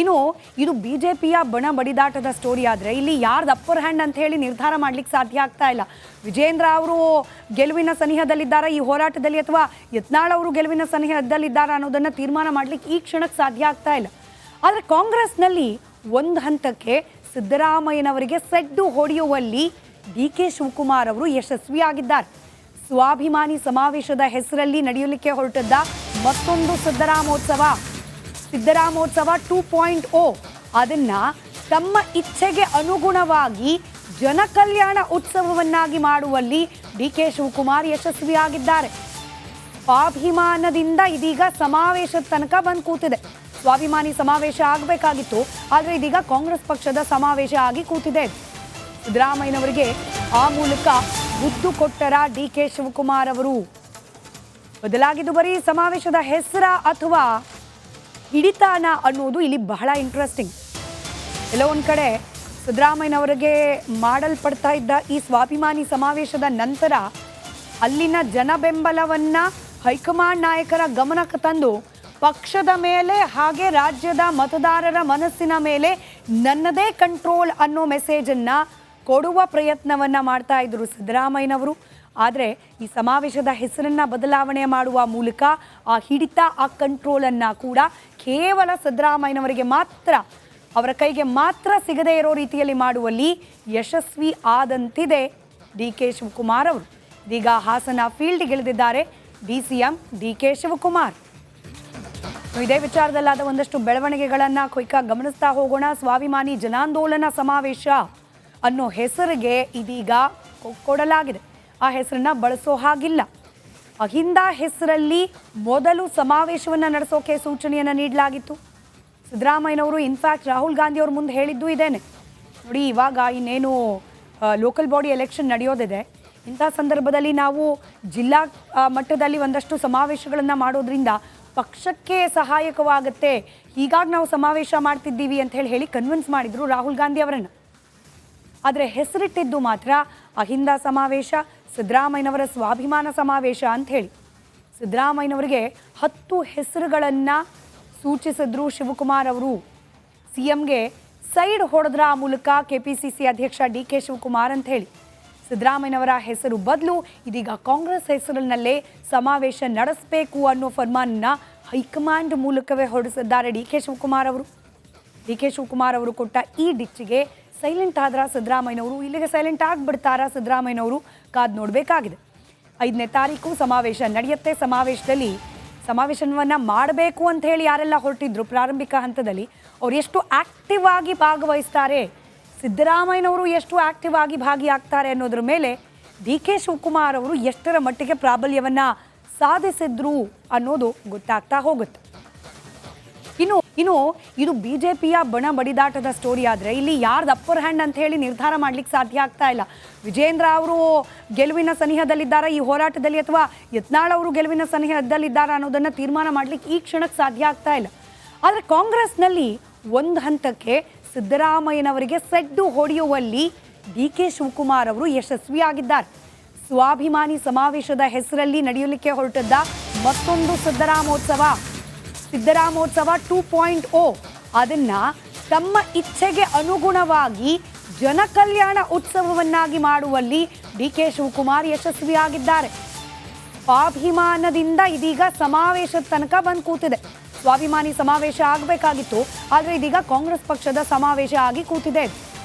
ಇನ್ನು ಇದು ಬಿಜೆಪಿಯ ಬಣ ಬಡಿದಾಟದ ಸ್ಟೋರಿ ಆದರೆ ಇಲ್ಲಿ ಯಾರ್ದು ಅಪ್ಪರ್ ಹ್ಯಾಂಡ್ ಅಂತ ಹೇಳಿ ನಿರ್ಧಾರ ಮಾಡ್ಲಿಕ್ಕೆ ಸಾಧ್ಯ ಆಗ್ತಾ ಇಲ್ಲ. ವಿಜೇಂದ್ರ ಅವರು ಗೆಲುವಿನ ಸನಿಹದಲ್ಲಿದ್ದಾರೆ ಈ ಹೋರಾಟದಲ್ಲಿ, ಅಥವಾ ಯತ್ನಾಳ್ ಅವರು ಗೆಲುವಿನ ಸನಿಹದಲ್ಲಿದ್ದಾರೆ ಅನ್ನೋದನ್ನು ತೀರ್ಮಾನ ಮಾಡ್ಲಿಕ್ಕೆ ಈ ಕ್ಷಣಕ್ಕೆ ಸಾಧ್ಯ ಆಗ್ತಾ ಇಲ್ಲ. ಆದರೆ ಕಾಂಗ್ರೆಸ್ನಲ್ಲಿ ಒಂದು ಹಂತಕ್ಕೆ ಸಿದ್ದರಾಮಯ್ಯನವರಿಗೆ ಸೆಡ್ಡು ಹೊಡೆಯುವಲ್ಲಿ ಡಿ.ಕೆ. ಶಿವಕುಮಾರ್ ಅವರು ಯಶಸ್ವಿಯಾಗಿದ್ದಾರೆ. ಸ್ವಾಭಿಮಾನಿ ಸಮಾವೇಶದ ಹೆಸರಲ್ಲಿ ನಡೆಯಲಿಕ್ಕೆ ಹೊರಟದ್ದ ಮತ್ತೊಂದು ಸಿದ್ದರಾಮೋತ್ಸವ 2.0 ಅದನ್ನ ತಮ್ಮ ಇಚ್ಛೆಗೆ ಅನುಗುಣವಾಗಿ ಜನಕಲ್ಯಾಣ ಉತ್ಸವವನ್ನಾಗಿ ಮಾಡುವಲ್ಲಿ ಡಿ.ಕೆ. ಶಿವಕುಮಾರ್ ಯಶಸ್ವಿಯಾಗಿದ್ದಾರೆ. ಸ್ವಾಭಿಮಾನದಿಂದ ಇದೀಗ ಸಮಾವೇಶದ ತನಕ ಬಂದು ಕೂತಿದೆ. ಸ್ವಾಭಿಮಾನಿ ಸಮಾವೇಶ ಆಗಬೇಕಾಗಿತ್ತು, ಆದರೆ ಇದೀಗ ಕಾಂಗ್ರೆಸ್ ಪಕ್ಷದ ಸಮಾವೇಶ ಆಗಿ ಕೂತಿದೆ. ಸಿದ್ದರಾಮಯ್ಯನವರಿಗೆ ಆ ಮೂಲಕ ಬುದ್ದು ಕೊಟ್ಟರ ಡಿ.ಕೆ. ಶಿವಕುಮಾರ್ ಅವರು. ಬದಲಾಗಿದ್ದು ಬರೀ ಸಮಾವೇಶದ ಹೆಸರ ಅಥವಾ ಹಿಡಿತಾನ ಅನ್ನೋದು ಇಲ್ಲಿ ಬಹಳ ಇಂಟ್ರೆಸ್ಟಿಂಗ್. ಎಲ್ಲೋ ಒಂದು ಕಡೆ ಸಿದ್ದರಾಮಯ್ಯನವರಿಗೆ ಮಾಡಲ್ಪಡ್ತಾ ಇದ್ದ ಈ ಸ್ವಾಭಿಮಾನಿ ಸಮಾವೇಶದ ನಂತರ ಅಲ್ಲಿನ ಜನ ಬೆಂಬಲವನ್ನು ಹೈಕಮಾಂಡ್ ನಾಯಕರ ಗಮನಕ್ಕೆ ತಂದು ಪಕ್ಷದ ಮೇಲೆ ಹಾಗೆ ರಾಜ್ಯದ ಮತದಾರರ ಮನಸ್ಸಿನ ಮೇಲೆ ನನ್ನದೇ ಕಂಟ್ರೋಲ್ ಅನ್ನೋ ಮೆಸೇಜನ್ನು ಕೊಡುವ ಪ್ರಯತ್ನವನ್ನು ಮಾಡ್ತಾ ಇದ್ರು ಸಿದ್ದರಾಮಯ್ಯನವರು. ಆದರೆ ಈ ಸಮಾವೇಶದ ಹೆಸರನ್ನು ಬದಲಾವಣೆ ಮಾಡುವ ಮೂಲಕ ಆ ಹಿಡಿತ, ಆ ಕಂಟ್ರೋಲನ್ನು ಕೂಡ ಕೇವಲ ಸಿದ್ದರಾಮಯ್ಯನವರಿಗೆ ಮಾತ್ರ, ಅವರ ಕೈಗೆ ಮಾತ್ರ ಸಿಗದೇ ಇರೋ ರೀತಿಯಲ್ಲಿ ಮಾಡುವಲ್ಲಿ ಯಶಸ್ವಿ ಆದಂತಿದೆ ಡಿ.ಕೆ. ಶಿವಕುಮಾರ್ ಅವರು. ಇದೀಗ ಹಾಸನ ಫೀಲ್ಡ್ಗಿಳಿದಿದ್ದಾರೆ ಡಿ.ಸಿ.ಎಂ ಡಿ.ಕೆ. ಶಿವಕುಮಾರ್. ಇದೇ ವಿಚಾರದಲ್ಲಾದ ಒಂದಷ್ಟು ಬೆಳವಣಿಗೆಗಳನ್ನು ಕ್ವಿಕ್ಕಾಗಿ ಗಮನಿಸ್ತಾ ಹೋಗೋಣ. ಸ್ವಾಭಿಮಾನಿ ಜನಾಂದೋಲನ ಸಮಾವೇಶ ಅನ್ನೋ ಹೆಸರಿಗೆ ಇದೀಗ ಕೊಡಲಾಗಿದೆ. ಆ ಹೆಸರನ್ನ ಬಳಸೋ ಹಾಗಿಲ್ಲ. ಅಹಿಂದ ಹೆಸರಲ್ಲಿ ಮೊದಲು ಸಮಾವೇಶವನ್ನು ನಡೆಸೋಕೆ ಸೂಚನೆಯನ್ನು ನೀಡಲಾಗಿತ್ತು. ಸಿದ್ದರಾಮಯ್ಯನವರು ಇನ್ಫ್ಯಾಕ್ಟ್ ರಾಹುಲ್ ಗಾಂಧಿ ಅವ್ರ ಮುಂದೆ ಹೇಳಿದ್ದು ಇದೇನೆ, ನೋಡಿ ಇವಾಗ ಇನ್ನೇನು ಲೋಕಲ್ ಬಾಡಿ ಎಲೆಕ್ಷನ್ ನಡೆಯೋದಿದೆ, ಇಂಥ ಸಂದರ್ಭದಲ್ಲಿ ನಾವು ಜಿಲ್ಲಾ ಮಟ್ಟದಲ್ಲಿ ಒಂದಷ್ಟು ಸಮಾವೇಶಗಳನ್ನು ಮಾಡೋದ್ರಿಂದ ಪಕ್ಷಕ್ಕೆ ಸಹಾಯಕವಾಗುತ್ತೆ, ಹೀಗಾಗಿ ನಾವು ಸಮಾವೇಶ ಮಾಡ್ತಿದ್ದೀವಿ ಅಂತ ಹೇಳಿ ಕನ್ವಿನ್ಸ್ ಮಾಡಿದರು ರಾಹುಲ್ ಗಾಂಧಿ ಅವರನ್ನು. ಆದರೆ ಹೆಸರಿಟ್ಟಿದ್ದು ಮಾತ್ರ ಅಹಿಂದ ಸಮಾವೇಶ, ಸಿದ್ದರಾಮಯ್ಯನವರ ಸ್ವಾಭಿಮಾನ ಸಮಾವೇಶ ಅಂಥೇಳಿ. ಸಿದ್ದರಾಮಯ್ಯನವರಿಗೆ 10 ಹೆಸರುಗಳನ್ನು ಸೂಚಿಸಿದ್ರು ಶಿವಕುಮಾರ್ ಅವರು. ಸಿ.ಎಂಗೆ ಸೈಡ್ ಹೊಡೆದ್ರ ಆ ಮೂಲಕ ಕೆಪಿಸಿಸಿ ಅಧ್ಯಕ್ಷ ಡಿ.ಕೆ. ಶಿವಕುಮಾರ್ ಅಂತ ಹೇಳಿ ಸಿದ್ದರಾಮಯ್ಯನವರ ಹೆಸರು ಬದಲು ಇದೀಗ ಕಾಂಗ್ರೆಸ್ ಹೆಸರಿನಲ್ಲೇ ಸಮಾವೇಶ ನಡೆಸಬೇಕು ಅನ್ನೋ ಫರ್ಮಾನನ್ನು ಹೈಕಮಾಂಡ್ ಮೂಲಕವೇ ಹೊರಡಿಸಿದ್ದಾರೆ ಡಿ.ಕೆ. ಶಿವಕುಮಾರ್ ಅವರು. ಡಿ.ಕೆ. ಶಿವಕುಮಾರ್ ಅವರು ಕೊಟ್ಟ ಈ ಡಿಚ್ಚಿಗೆ ಸೈಲೆಂಟ್ ಆದ್ರ ಸಿದ್ದರಾಮಯ್ಯನವರು, ಇಲ್ಲಿಗೆ ಸೈಲೆಂಟ್ ಆಗಿಬಿಡ್ತಾರಾ ಸಿದ್ದರಾಮಯ್ಯನವರು, ಕಾದು ನೋಡಬೇಕಾಗಿದೆ. 5ನೇ ತಾರೀಕು ಸಮಾವೇಶ ನಡೆಯುತ್ತೆ. ಸಮಾವೇಶವನ್ನು ಮಾಡಬೇಕು ಅಂತ ಹೇಳಿ ಯಾರೆಲ್ಲ ಹೊರಟಿದ್ರು ಪ್ರಾರಂಭಿಕ ಹಂತದಲ್ಲಿ, ಅವ್ರು ಎಷ್ಟು ಆಕ್ಟಿವ್ ಆಗಿ ಭಾಗವಹಿಸ್ತಾರೆ, ಸಿದ್ದರಾಮಯ್ಯನವರು ಎಷ್ಟು ಆಕ್ಟಿವ್ ಆಗಿ ಭಾಗಿಯಾಗ್ತಾರೆ ಅನ್ನೋದ್ರ ಮೇಲೆ ಡಿ.ಕೆ. ಶಿವಕುಮಾರ್ ಅವರು ಎಷ್ಟರ ಮಟ್ಟಿಗೆ ಪ್ರಾಬಲ್ಯವನ್ನು ಸಾಧಿಸಿದ್ರು ಅನ್ನೋದು ಗೊತ್ತಾಗ್ತಾ ಹೋಗುತ್ತೆ. ಇನ್ನು ಇದು ಬಿಜೆಪಿಯ ಬಣ ಬಡಿದಾಟದ ಸ್ಟೋರಿ ಆದರೆ ಇಲ್ಲಿ ಯಾರ್ದು ಅಪ್ಪರ್ ಹ್ಯಾಂಡ್ ಅಂತ ಹೇಳಿ ನಿರ್ಧಾರ ಮಾಡ್ಲಿಕ್ಕೆ ಸಾಧ್ಯ ಆಗ್ತಾ ಇಲ್ಲ. ವಿಜೇಂದ್ರ ಅವರು ಗೆಲುವಿನ ಸನಿಹದಲ್ಲಿದ್ದಾರೆ ಈ ಹೋರಾಟದಲ್ಲಿ, ಅಥವಾ ಯತ್ನಾಳ್ ಅವರು ಗೆಲುವಿನ ಸನಿಹದಲ್ಲಿದ್ದಾರೆ ಅನ್ನೋದನ್ನು ತೀರ್ಮಾನ ಮಾಡ್ಲಿಕ್ಕೆ ಈ ಕ್ಷಣಕ್ಕೆ ಸಾಧ್ಯ ಆಗ್ತಾ ಇಲ್ಲ. ಆದರೆ ಕಾಂಗ್ರೆಸ್ನಲ್ಲಿ ಒಂದು ಹಂತಕ್ಕೆ ಸಿದ್ದರಾಮಯ್ಯನವರಿಗೆ ಸೆಡ್ಡು ಹೊಡೆಯುವಲ್ಲಿ ಡಿ.ಕೆ. ಶಿವಕುಮಾರ್ ಅವರು ಯಶಸ್ವಿಯಾಗಿದ್ದಾರೆ. ಸ್ವಾಭಿಮಾನಿ ಸಮಾವೇಶದ ಹೆಸರಲ್ಲಿ ನಡೆಯಲಿಕ್ಕೆ ಹೊರಟದ್ದ ಮತ್ತೊಂದು ಸಿದ್ದರಾಮೋತ್ಸವ 2.0 ಅದನ್ನ ತಮ್ಮ ಇಚ್ಛೆಗೆ ಅನುಗುಣವಾಗಿ ಜನಕಲ್ಯಾಣ ಉತ್ಸವವನ್ನಾಗಿ ಮಾಡುವಲ್ಲಿ ಡಿ.ಕೆ. ಶಿವಕುಮಾರ್ ಯಶಸ್ವಿಯಾಗಿದ್ದಾರೆ. ಸ್ವಾಭಿಮಾನದಿಂದ ಇದೀಗ ಸಮಾವೇಶದ ತನಕ ಬಂದು ಕೂತಿದೆ. ಸ್ವಾಭಿಮಾನಿ ಸಮಾವೇಶ ಆಗಬೇಕಾಗಿತ್ತು, ಆದರೆ ಇದೀಗ ಕಾಂಗ್ರೆಸ್ ಪಕ್ಷದ ಸಮಾವೇಶ ಆಗಿ ಕೂತಿದೆ.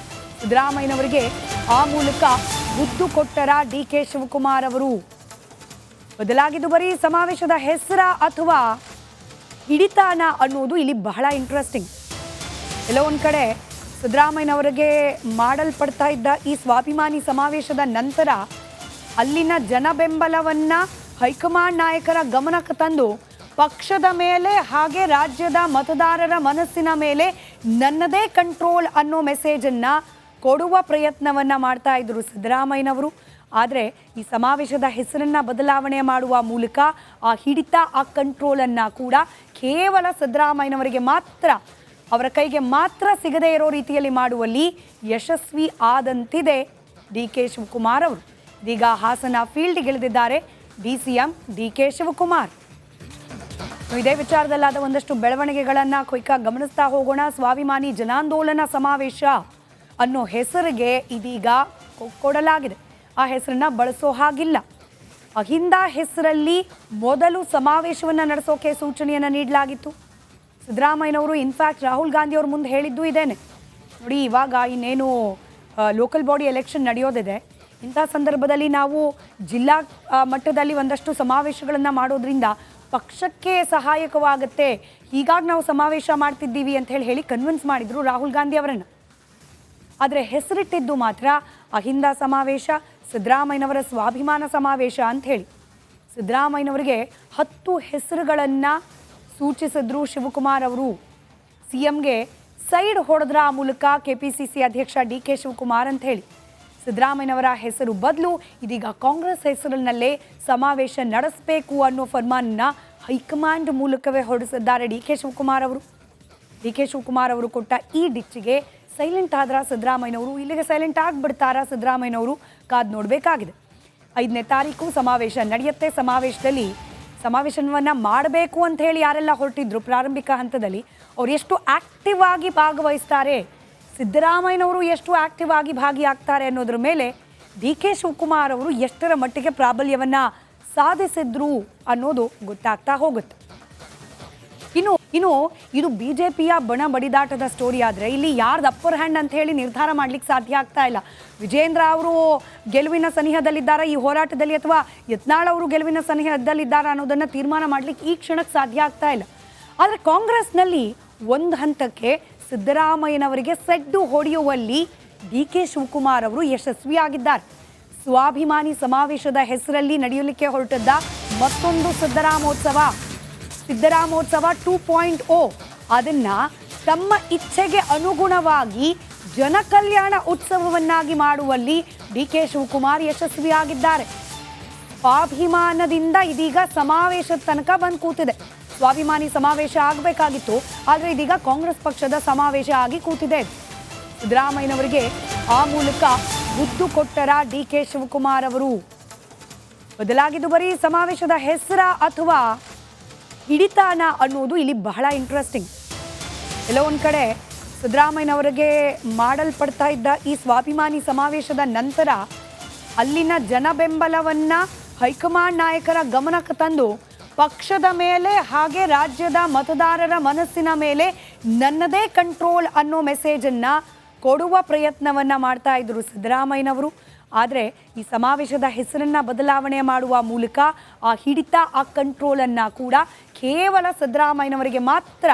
ಸಿದ್ದರಾಮಯ್ಯನವರಿಗೆ ಆ ಮೂಲಕ ಬುದ್ದು ಕೊಟ್ಟರ ಡಿ.ಕೆ. ಶಿವಕುಮಾರ್ ಅವರು. ಬದಲಾಗಿದ್ದು ಬರೀ ಸಮಾವೇಶದ ಹೆಸರ ಅಥವಾ ಹಿಡಿತಾನ ಅನ್ನೋದು ಇಲ್ಲಿ ಬಹಳ ಇಂಟ್ರೆಸ್ಟಿಂಗ್. ಎಲ್ಲೋ ಒಂದು ಕಡೆ ಸಿದ್ದರಾಮಯ್ಯನವರಿಗೆ ಮಾಡಲ್ಪಡ್ತಾ ಇದ್ದ ಈ ಸ್ವಾಭಿಮಾನಿ ಸಮಾವೇಶದ ನಂತರ ಅಲ್ಲಿನ ಜನ ಬೆಂಬಲವನ್ನು ಹೈಕಮಾಂಡ್ ನಾಯಕರ ಗಮನಕ್ಕೆ ತಂದು ಪಕ್ಷದ ಮೇಲೆ ಹಾಗೆ ರಾಜ್ಯದ ಮತದಾರರ ಮನಸ್ಸಿನ ಮೇಲೆ ನನ್ನದೇ ಕಂಟ್ರೋಲ್ ಅನ್ನೋ ಮೆಸೇಜನ್ನು ಕೊಡುವ ಪ್ರಯತ್ನವನ್ನು ಮಾಡ್ತಾ ಇದ್ರು ಸಿದ್ದರಾಮಯ್ಯನವರು. ಆದರೆ ಈ ಸಮಾವೇಶದ ಹೆಸರನ್ನು ಬದಲಾವಣೆ ಮಾಡುವ ಮೂಲಕ ಆ ಹಿಡಿತ, ಆ ಕಂಟ್ರೋಲನ್ನು ಕೂಡ ಕೇವಲ ಸಿದ್ದರಾಮಯ್ಯನವರಿಗೆ ಮಾತ್ರ, ಅವರ ಕೈಗೆ ಮಾತ್ರ ಸಿಗದೇ ಇರೋ ರೀತಿಯಲ್ಲಿ ಮಾಡುವಲ್ಲಿ ಯಶಸ್ವಿ ಆದಂತಿದೆ ಡಿ.ಕೆ. ಶಿವಕುಮಾರ್ ಅವರು. ಇದೀಗ ಹಾಸನ ಫೀಲ್ಡ್ಗಿಳಿದಿದ್ದಾರೆ ಡಿ.ಸಿ.ಎಂ ಡಿ.ಕೆ. ಶಿವಕುಮಾರ್. ಇದೇ ವಿಚಾರದಲ್ಲಾದ ಒಂದಷ್ಟು ಬೆಳವಣಿಗೆಗಳನ್ನು ಕ್ವಿಕ್ಕಾಗಿ ಗಮನಿಸ್ತಾ ಹೋಗೋಣ. ಸ್ವಾಭಿಮಾನಿ ಜನಾಂದೋಲನ ಸಮಾವೇಶ ಅನ್ನೋ ಹೆಸರಿಗೆ ಇದೀಗ ಕೊಡಲಾಗಿದೆ. ಆ ಹೆಸರನ್ನ ಬಳಸೋ ಹಾಗಿಲ್ಲ. ಅಹಿಂದ ಹೆಸರಲ್ಲಿ ಮೊದಲು ಸಮಾವೇಶವನ್ನು ನಡೆಸೋಕೆ ಸೂಚನೆಯನ್ನು ನೀಡಲಾಗಿತ್ತು. ಸಿದ್ದರಾಮಯ್ಯನವರು ಇನ್ಫ್ಯಾಕ್ಟ್ ರಾಹುಲ್ ಗಾಂಧಿ ಅವ್ರ ಮುಂದೆ ಹೇಳಿದ್ದು ಇದೇನೆ. ನೋಡಿ, ಇವಾಗ ಇನ್ನೇನು ಲೋಕಲ್ ಬಾಡಿ ಎಲೆಕ್ಷನ್ ನಡೆಯೋದಿದೆ. ಇಂಥ ಸಂದರ್ಭದಲ್ಲಿ ನಾವು ಜಿಲ್ಲಾ ಮಟ್ಟದಲ್ಲಿ ಒಂದಷ್ಟು ಸಮಾವೇಶಗಳನ್ನು ಮಾಡೋದ್ರಿಂದ ಪಕ್ಷಕ್ಕೆ ಸಹಾಯಕವಾಗುತ್ತೆ, ಹೀಗಾಗಿ ನಾವು ಸಮಾವೇಶ ಮಾಡ್ತಿದ್ದೀವಿ ಅಂತ ಹೇಳಿ ಕನ್ವಿನ್ಸ್ ಮಾಡಿದರು ರಾಹುಲ್ ಗಾಂಧಿ ಅವರನ್ನು. ಆದರೆ ಹೆಸರಿಟ್ಟಿದ್ದು ಮಾತ್ರ ಅಹಿಂದ ಸಮಾವೇಶ, ಸಿದ್ದರಾಮಯ್ಯನವರ ಸ್ವಾಭಿಮಾನ ಸಮಾವೇಶ ಅಂತ ಹೇಳಿ. ಸಿದ್ದರಾಮಯ್ಯನವರಿಗೆ 10 ಹೆಸರುಗಳನ್ನು ಸೂಚಿಸಿದ್ರು ಶಿವಕುಮಾರ್ ಅವರು. CMಗೆ ಸೈಡ್ ಹೊಡೆದ್ರ ಮೂಲಕ KPCC ಅಧ್ಯಕ್ಷ DK ಶಿವಕುಮಾರ್ ಅಂತ ಹೇಳಿ. ಸಿದ್ದರಾಮಯ್ಯನವರ ಹೆಸರು ಬದಲು ಇದೀಗ ಕಾಂಗ್ರೆಸ್ ಹೆಸರಿನಲ್ಲೇ ಸಮಾವೇಶ ನಡೆಸಬೇಕು ಅನ್ನೋ ಫರ್ಮಾನನ್ನ ಹೈಕಮಾಂಡ್ ಮೂಲಕವೇ ಹೊರಡಿಸಿದ್ದಾರೆ DK ಶಿವಕುಮಾರ್ ಅವರು. DK ಶಿವಕುಮಾರ್ ಅವರು ಕೊಟ್ಟ ಈ ಡಿಚ್ಚಿಗೆ ಸೈಲೆಂಟ್ ಆದ್ರ ಸಿದ್ದರಾಮಯ್ಯನವರು, ಇಲ್ಲಿಗೆ ಸೈಲೆಂಟ್ ಆಗಿಬಿಡ್ತಾರಾ ಸಿದ್ದರಾಮಯ್ಯನವರು, ಕಾದು ನೋಡಬೇಕಾಗಿದೆ. 5ನೇ ತಾರೀಕು ಸಮಾವೇಶ ನಡೆಯುತ್ತೆ. ಸಮಾವೇಶವನ್ನು ಮಾಡಬೇಕು ಅಂತ ಹೇಳಿ ಯಾರೆಲ್ಲ ಹೊರಟಿದ್ರು ಪ್ರಾರಂಭಿಕ ಹಂತದಲ್ಲಿ, ಅವ್ರು ಎಷ್ಟು ಆಕ್ಟಿವ್ ಆಗಿ ಭಾಗವಹಿಸ್ತಾರೆ, ಸಿದ್ದರಾಮಯ್ಯನವರು ಎಷ್ಟು ಆಕ್ಟಿವ್ ಆಗಿ ಭಾಗಿಯಾಗ್ತಾರೆ ಅನ್ನೋದ್ರ ಮೇಲೆ DK ಶಿವಕುಮಾರ್ ಅವರು ಎಷ್ಟರ ಮಟ್ಟಿಗೆ ಪ್ರಾಬಲ್ಯವನ್ನು ಸಾಧಿಸಿದ್ರು ಅನ್ನೋದು ಗೊತ್ತಾಗ್ತಾ ಹೋಗುತ್ತೆ. ಇನ್ನು ಇದು BJPಯ ಬಣ ಬಡಿದಾಟದ ಸ್ಟೋರಿ ಆದರೆ ಇಲ್ಲಿ ಯಾರ್ದು ಅಪ್ಪರ್ ಹ್ಯಾಂಡ್ ಅಂತ ಹೇಳಿ ನಿರ್ಧಾರ ಮಾಡ್ಲಿಕ್ಕೆ ಸಾಧ್ಯ ಆಗ್ತಾ ಇಲ್ಲ. ವಿಜೇಂದ್ರ ಅವರು ಗೆಲುವಿನ ಸನಿಹದಲ್ಲಿದ್ದಾರೆ ಈ ಹೋರಾಟದಲ್ಲಿ, ಅಥವಾ ಯತ್ನಾಳ್ ಅವರು ಗೆಲುವಿನ ಸನಿಹದಲ್ಲಿದ್ದಾರೆ ಅನ್ನೋದನ್ನು ತೀರ್ಮಾನ ಮಾಡ್ಲಿಕ್ಕೆ ಈ ಕ್ಷಣಕ್ಕೆ ಸಾಧ್ಯ ಆಗ್ತಾ ಇಲ್ಲ. ಆದರೆ ಕಾಂಗ್ರೆಸ್ನಲ್ಲಿ ಒಂದು ಹಂತಕ್ಕೆ ಸಿದ್ದರಾಮಯ್ಯನವರಿಗೆ ಸೆಡ್ಡು ಹೊಡೆಯುವಲ್ಲಿ DK ಶಿವಕುಮಾರ್ ಅವರು ಯಶಸ್ವಿಯಾಗಿದ್ದಾರೆ. ಸ್ವಾಭಿಮಾನಿ ಸಮಾವೇಶದ ಹೆಸರಲ್ಲಿ ನಡೆಯಲಿಕ್ಕೆ ಹೊರಟಿದ್ದ ಮತ್ತೊಂದು ಸಿದ್ದರಾಮೋತ್ಸವ 2.0 ಅದನ್ನ ತಮ್ಮ ಇಚ್ಛೆಗೆ ಅನುಗುಣವಾಗಿ ಜನಕಲ್ಯಾಣ ಉತ್ಸವವನ್ನಾಗಿ ಮಾಡುವಲ್ಲಿ DK ಶಿವಕುಮಾರ್ ಯಶಸ್ವಿಯಾಗಿದ್ದಾರೆ. ಸ್ವಾಭಿಮಾನದಿಂದ ಇದೀಗ ಸಮಾವೇಶದ ತನಕ ಬಂದು ಕೂತಿದೆ. ಸ್ವಾಭಿಮಾನಿ ಸಮಾವೇಶ ಆಗಬೇಕಾಗಿತ್ತು, ಆದರೆ ಇದೀಗ ಕಾಂಗ್ರೆಸ್ ಪಕ್ಷದ ಸಮಾವೇಶ ಆಗಿ ಕೂತಿದೆ. ಸಿದ್ದರಾಮಯ್ಯನವರಿಗೆ ಆ ಮೂಲಕ ಬುದ್ದು ಕೊಟ್ಟರ DK ಶಿವಕುಮಾರ್ ಅವರು. ಬದಲಾಗಿದ್ದು ಬರೀ ಸಮಾವೇಶದ ಹೆಸರ ಅಥವಾ ಹಿಡಿತಾನ ಅನ್ನೋದು ಇಲ್ಲಿ ಬಹಳ ಇಂಟ್ರೆಸ್ಟಿಂಗ್. ಎಲ್ಲೋ ಒಂದು ಕಡೆ ಸಿದ್ದರಾಮಯ್ಯನವರಿಗೆ ಮಾಡಲ್ಪಡ್ತಾ ಇದ್ದ ಈ ಸ್ವಾಭಿಮಾನಿ ಸಮಾವೇಶದ ನಂತರ ಅಲ್ಲಿನ ಜನ ಬೆಂಬಲವನ್ನು ಹೈಕಮಾಂಡ್ ನಾಯಕರ ಗಮನಕ್ಕೆ ತಂದು ಪಕ್ಷದ ಮೇಲೆ ಹಾಗೆ ರಾಜ್ಯದ ಮತದಾರರ ಮನಸ್ಸಿನ ಮೇಲೆ ನನ್ನದೇ ಕಂಟ್ರೋಲ್ ಅನ್ನೋ ಮೆಸೇಜನ್ನು ಕೊಡುವ ಪ್ರಯತ್ನವನ್ನು ಮಾಡ್ತಾ ಇದ್ರು ಸಿದ್ದರಾಮಯ್ಯನವರು. ಆದರೆ ಈ ಸಮಾವೇಶದ ಹೆಸರನ್ನು ಬದಲಾವಣೆ ಮಾಡುವ ಮೂಲಕ ಆ ಹಿಡಿತ, ಆ ಕಂಟ್ರೋಲನ್ನು ಕೂಡ ಕೇವಲ ಸಿದ್ದರಾಮಯ್ಯನವರಿಗೆ ಮಾತ್ರ,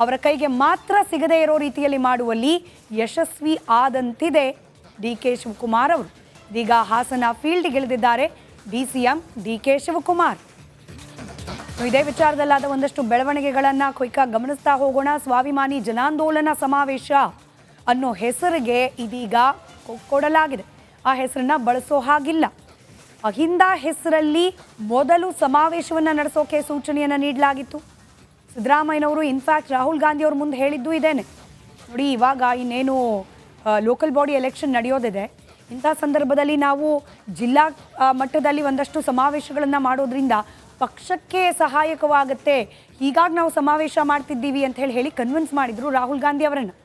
ಅವರ ಕೈಗೆ ಮಾತ್ರ ಸಿಗದೇ ಇರೋ ರೀತಿಯಲ್ಲಿ ಮಾಡುವಲ್ಲಿ ಯಶಸ್ವಿ ಆದಂತಿದೆ DK ಶಿವಕುಮಾರ್ ಅವರು. ಇದೀಗ ಹಾಸನ ಫೀಲ್ಡ್ಗಿಳಿದಿದ್ದಾರೆ DCM DK ಶಿವಕುಮಾರ್. ಇದೇ ವಿಚಾರದಲ್ಲಾದ ಒಂದಷ್ಟು ಬೆಳವಣಿಗೆಗಳನ್ನು ಕ್ವಿಕ್ಕಾಗಿ ಗಮನಿಸ್ತಾ ಹೋಗೋಣ. ಸ್ವಾಭಿಮಾನಿ ಜನಾಂದೋಲನ ಸಮಾವೇಶ ಅನ್ನೋ ಹೆಸರಿಗೆ ಇದೀಗ ಕೊಡಲಾಗಿದೆ. ಆ ಹೆಸರನ್ನ ಬಳಸೋ ಹಾಗಿಲ್ಲ. ಅಹಿಂದ ಹೆಸರಲ್ಲಿ ಮೊದಲು ಸಮಾವೇಶವನ್ನು ನಡೆಸೋಕೆ ಸೂಚನೆಯನ್ನು ನೀಡಲಾಗಿತ್ತು. ಸಿದ್ದರಾಮಯ್ಯನವರು ಇನ್ಫ್ಯಾಕ್ಟ್ ರಾಹುಲ್ ಗಾಂಧಿ ಅವ್ರ ಮುಂದೆ ಹೇಳಿದ್ದು ಇದೇನೆ. ನೋಡಿ, ಇವಾಗ ಇನ್ನೇನು ಲೋಕಲ್ ಬಾಡಿ ಎಲೆಕ್ಷನ್ ನಡೆಯೋದಿದೆ. ಇಂಥ ಸಂದರ್ಭದಲ್ಲಿ ನಾವು ಜಿಲ್ಲಾ ಮಟ್ಟದಲ್ಲಿ ಒಂದಷ್ಟು ಸಮಾವೇಶಗಳನ್ನು ಮಾಡೋದ್ರಿಂದ ಪಕ್ಷಕ್ಕೆ ಸಹಾಯಕವಾಗುತ್ತೆ, ಹೀಗಾಗಿ ನಾವು ಸಮಾವೇಶ ಮಾಡ್ತಿದ್ದೀವಿ ಅಂತ ಹೇಳಿ ಕನ್ವಿನ್ಸ್ ಮಾಡಿದರು ರಾಹುಲ್ ಗಾಂಧಿ ಅವರನ್ನು.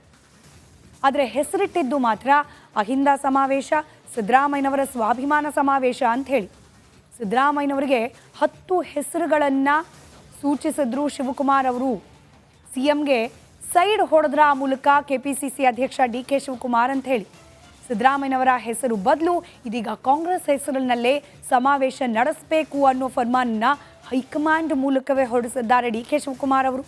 ಆದರೆ ಹೆಸರಿಟ್ಟಿದ್ದು ಮಾತ್ರ ಅಹಿಂದ ಸಮಾವೇಶ, ಸಿದ್ದರಾಮಯ್ಯನವರ ಸ್ವಾಭಿಮಾನ ಸಮಾವೇಶ ಅಂತ ಹೇಳಿ. ಸಿದ್ದರಾಮಯ್ಯನವರಿಗೆ 10 ಹೆಸರುಗಳನ್ನು ಸೂಚಿಸಿದ್ರು ಶಿವಕುಮಾರ್ ಅವರು. CMಗೆ ಸೈಡ್ ಹೊಡೆದ್ರ ಮೂಲಕ KPCC ಅಧ್ಯಕ್ಷ DK ಶಿವಕುಮಾರ್ ಅಂತ ಹೇಳಿ. ಸಿದ್ದರಾಮಯ್ಯನವರ ಹೆಸರು ಬದಲು ಇದೀಗ ಕಾಂಗ್ರೆಸ್ ಹೆಸರಿನಲ್ಲೇ ಸಮಾವೇಶ ನಡೆಸಬೇಕು ಅನ್ನೋ ಫರ್ಮಾನನ್ನ ಹೈಕಮಾಂಡ್ ಮೂಲಕವೇ ಹೊರಡಿಸಿದ್ದಾರೆ DK ಶಿವಕುಮಾರ್ ಅವರು.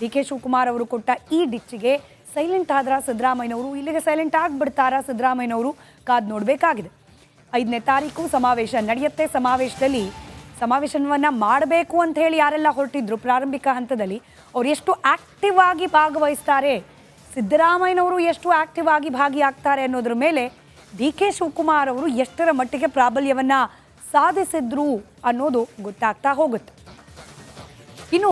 DK ಶಿವಕುಮಾರ್ ಅವರು ಕೊಟ್ಟ ಈ ಡಿಚ್ಚಿಗೆ ಸೈಲೆಂಟ್ ಆದ್ರ ಸಿದ್ದರಾಮಯ್ಯನವರು, ಇಲ್ಲಿಗೆ ಸೈಲೆಂಟ್ ಆಗಿಬಿಡ್ತಾರಾ ಸಿದ್ದರಾಮಯ್ಯನವರು, ಕಾದು ನೋಡಬೇಕಾಗಿದೆ. 5ನೇ ತಾರೀಕು ಸಮಾವೇಶ ನಡೆಯುತ್ತೆ. ಸಮಾವೇಶವನ್ನು ಮಾಡಬೇಕು ಅಂತ ಹೇಳಿ ಯಾರೆಲ್ಲ ಹೊರಟಿದ್ರು ಪ್ರಾರಂಭಿಕ ಹಂತದಲ್ಲಿ, ಅವ್ರು ಎಷ್ಟು ಆಕ್ಟಿವ್ ಆಗಿ ಭಾಗವಹಿಸ್ತಾರೆ, ಸಿದ್ದರಾಮಯ್ಯನವರು ಎಷ್ಟು ಆಕ್ಟಿವ್ ಆಗಿ ಭಾಗಿಯಾಗ್ತಾರೆ ಅನ್ನೋದ್ರ ಮೇಲೆ DK ಶಿವಕುಮಾರ್ ಅವರು ಎಷ್ಟರ ಮಟ್ಟಿಗೆ ಪ್ರಾಬಲ್ಯವನ್ನು ಸಾಧಿಸಿದ್ರು ಅನ್ನೋದು ಗೊತ್ತಾಗ್ತಾ ಹೋಗುತ್ತೆ.